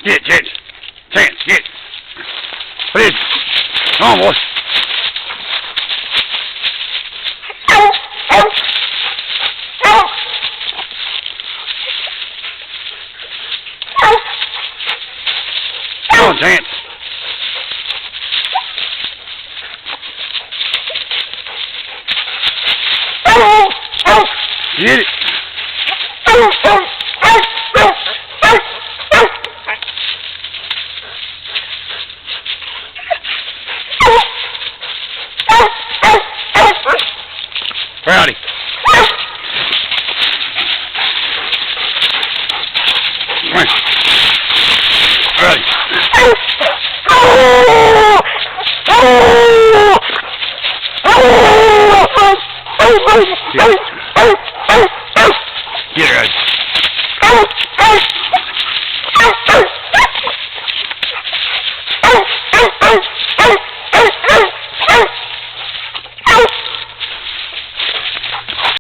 Get, Chance. Chance, get. Please. Come on, boy. Come on, Chance. Get it. Rowdy. Come on. Rowdy. Get it, Rowdy.